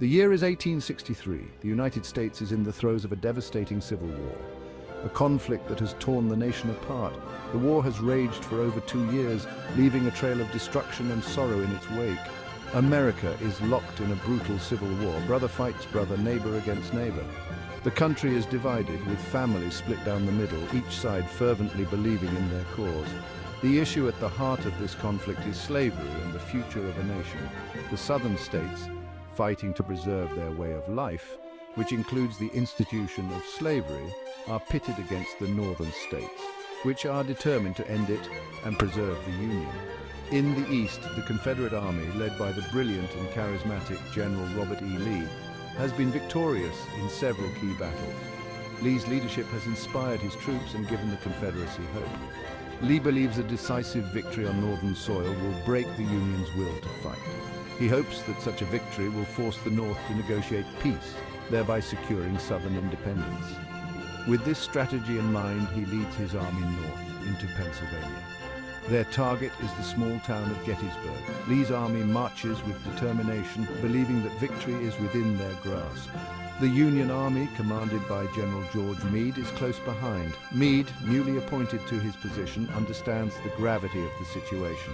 The year is 1863. The United States is in the throes of a devastating civil war, a conflict that has torn the nation apart. The war has raged for over 2 years, leaving a trail of destruction and sorrow in its wake. America is locked in a brutal civil war. Brother fights brother, neighbor against neighbor. The country is divided, with families split down the middle, each side fervently believing in their cause. The issue at the heart of this conflict is slavery and the future of a nation. The southern states, fighting to preserve their way of life, which includes the institution of slavery, are pitted against the northern states, which are determined to end it and preserve the Union. In the East, the Confederate Army, led by the brilliant and charismatic General Robert E. Lee, has been victorious in several key battles. Lee's leadership has inspired his troops and given the Confederacy hope. Lee believes a decisive victory on northern soil will break the Union's will to fight. He hopes that such a victory will force the North to negotiate peace, thereby securing southern independence. With this strategy in mind, he leads his army north into Pennsylvania. Their target is the small town of Gettysburg. Lee's army marches with determination, believing that victory is within their grasp. The Union Army, commanded by General George Meade, is close behind. Meade, newly appointed to his position, understands the gravity of the situation.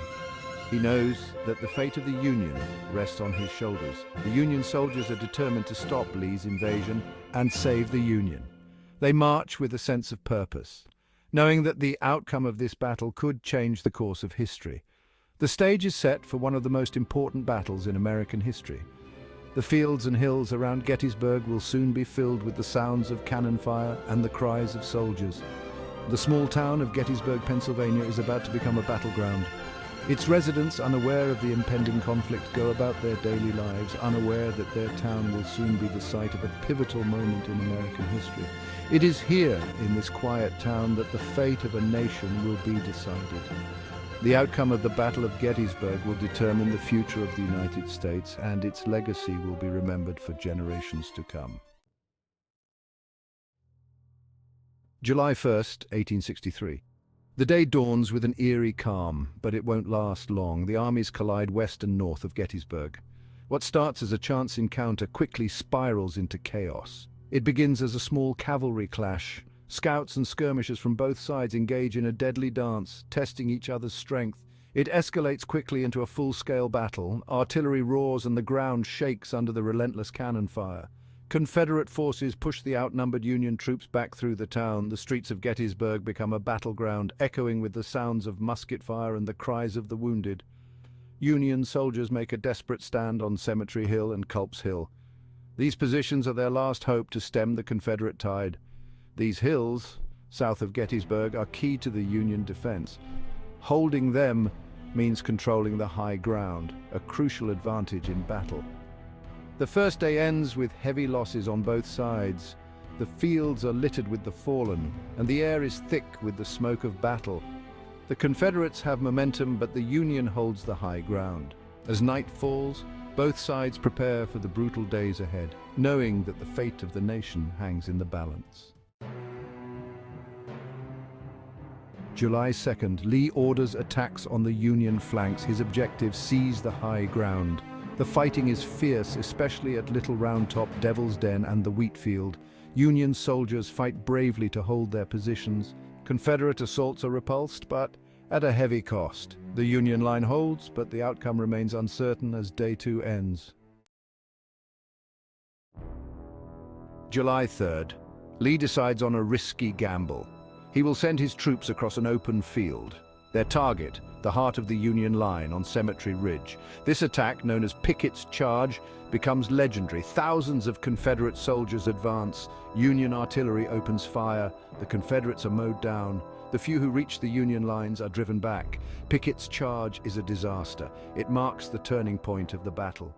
He knows that the fate of the Union rests on his shoulders. The Union soldiers are determined to stop Lee's invasion and save the Union. They march with a sense of purpose, knowing that the outcome of this battle could change the course of history. The stage is set for one of the most important battles in American history. The fields and hills around Gettysburg will soon be filled with the sounds of cannon fire and the cries of soldiers. The small town of Gettysburg, Pennsylvania, is about to become a battleground. Its residents, unaware of the impending conflict, go about their daily lives, unaware that their town will soon be the site of a pivotal moment in American history. It is here, in this quiet town, that the fate of a nation will be decided. The outcome of the Battle of Gettysburg will determine the future of the United States, and its legacy will be remembered for generations to come. July 1st, 1863. The day dawns with an eerie calm, but it won't last long. The armies collide west and north of Gettysburg. What starts as a chance encounter quickly spirals into chaos. It begins as a small cavalry clash. Scouts and skirmishers from both sides engage in a deadly dance, testing each other's strength. It escalates quickly into a full-scale battle. Artillery roars and the ground shakes under the relentless cannon fire. Confederate forces push the outnumbered Union troops back through the town. The streets of Gettysburg become a battleground, echoing with the sounds of musket fire and the cries of the wounded. Union soldiers make a desperate stand on Cemetery Hill and Culp's Hill. These positions are their last hope to stem the Confederate tide. These hills, south of Gettysburg, are key to the Union defense. Holding them means controlling the high ground, a crucial advantage in battle. The first day ends with heavy losses on both sides. The fields are littered with the fallen, and the air is thick with the smoke of battle. The Confederates have momentum, but the Union holds the high ground. As night falls, both sides prepare for the brutal days ahead, knowing that the fate of the nation hangs in the balance. July 2nd, Lee orders attacks on the Union flanks. His objective: seize the high ground. The fighting is fierce, especially at Little Round Top, Devil's Den, and the wheat field. Union soldiers fight bravely to hold their positions. Confederate assaults are repulsed, but at a heavy cost. The Union line holds, but the outcome remains uncertain as Day 2 ends. July 3rd, Lee decides on a risky gamble. He will send his troops across an open field. Their target, the heart of the Union line on Cemetery Ridge. This attack, known as Pickett's Charge, becomes legendary. Thousands of Confederate soldiers advance. Union artillery opens fire. The Confederates are mowed down. The few who reach the Union lines are driven back. Pickett's Charge is a disaster. It marks the turning point of the battle.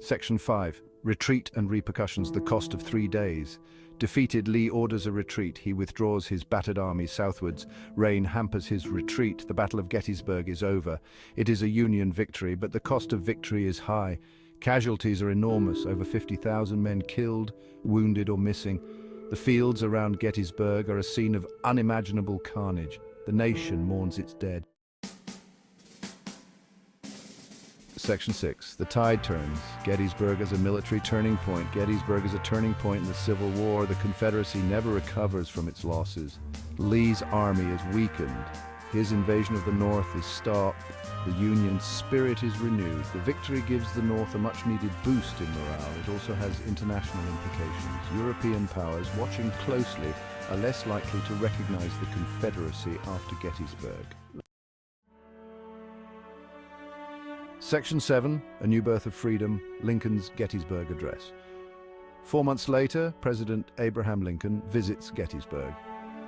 Section 5. Retreat and Repercussions, the cost of 3 days. Defeated, Lee orders a retreat. He withdraws his battered army southwards. Rain hampers his retreat. The Battle of Gettysburg is over. It is a Union victory, but the cost of victory is high. Casualties are enormous, over 50,000 men killed, wounded or missing. The fields around Gettysburg are a scene of unimaginable carnage. The nation mourns its dead. Section 6. The tide turns. Gettysburg as a military turning point. Gettysburg is a turning point in the Civil War. The Confederacy never recovers from its losses. Lee's army is weakened. His invasion of the North is stopped. The Union's spirit is renewed. The victory gives the North a much-needed boost in morale. It also has international implications. European powers, watching closely, are less likely to recognize the Confederacy after Gettysburg. Section 7, A New Birth of Freedom, Lincoln's Gettysburg Address. 4 months later, President Abraham Lincoln visits Gettysburg.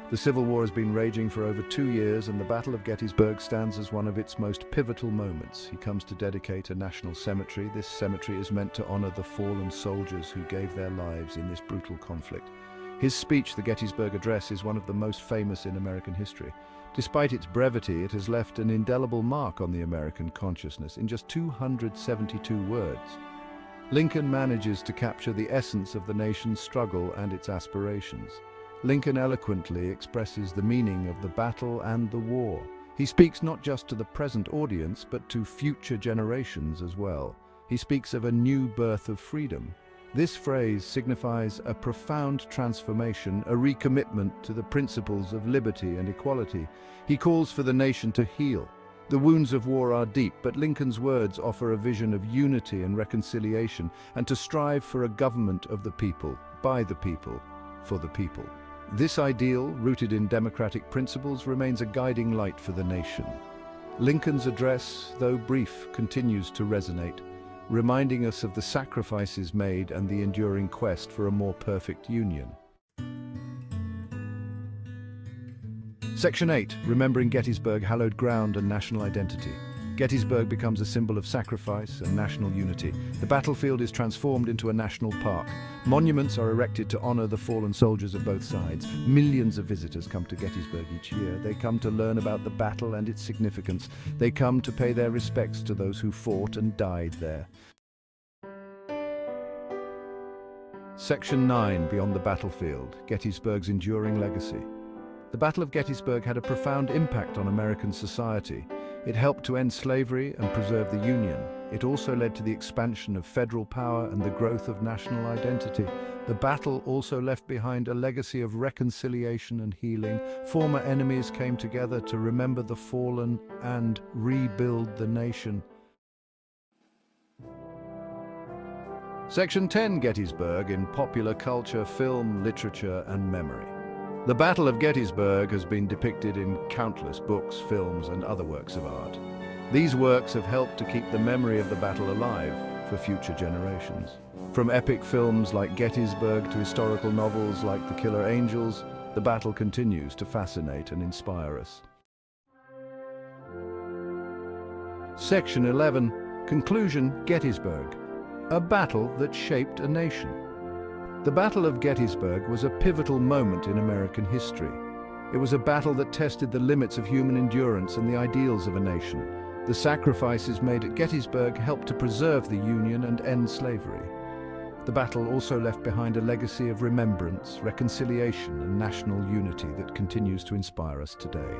The Civil War has been raging for over 2 years, and the Battle of Gettysburg stands as one of its most pivotal moments. He comes to dedicate a national cemetery. This cemetery is meant to honor the fallen soldiers who gave their lives in this brutal conflict. His speech, the Gettysburg Address, is one of the most famous in American history. Despite its brevity, it has left an indelible mark on the American consciousness in just 272 words. Lincoln manages to capture the essence of the nation's struggle and its aspirations. Lincoln eloquently expresses the meaning of the battle and the war. He speaks not just to the present audience, but to future generations as well. He speaks of a new birth of freedom. This phrase signifies a profound transformation, a recommitment to the principles of liberty and equality. He calls for the nation to heal. The wounds of war are deep, but Lincoln's words offer a vision of unity and reconciliation, and to strive for a government of the people, by the people, for the people. This ideal, rooted in democratic principles, remains a guiding light for the nation. Lincoln's address, though brief, continues to resonate, reminding us of the sacrifices made and the enduring quest for a more perfect union. Section 8. Remembering Gettysburg, Hallowed Ground and National Identity. Gettysburg becomes a symbol of sacrifice and national unity. The battlefield is transformed into a national park. Monuments are erected to honor the fallen soldiers of both sides. Millions of visitors come to Gettysburg each year. They come to learn about the battle and its significance. They come to pay their respects to those who fought and died there. Section 9. Beyond the Battlefield, Gettysburg's Enduring Legacy. The Battle of Gettysburg had a profound impact on American society. It helped to end slavery and preserve the Union. It also led to the expansion of federal power and the growth of national identity. The battle also left behind a legacy of reconciliation and healing. Former enemies came together to remember the fallen and rebuild the nation. Section 10. Gettysburg in popular culture, film, literature, and memory. The Battle of Gettysburg has been depicted in countless books, films, and other works of art. These works have helped to keep the memory of the battle alive for future generations. From epic films like Gettysburg to historical novels like The Killer Angels, the battle continues to fascinate and inspire us. Section 11. Conclusion. Gettysburg. A battle that shaped a nation. The Battle of Gettysburg was a pivotal moment in American history. It was a battle that tested the limits of human endurance and the ideals of a nation. The sacrifices made at Gettysburg helped to preserve the Union and end slavery. The battle also left behind a legacy of remembrance, reconciliation, and national unity that continues to inspire us today.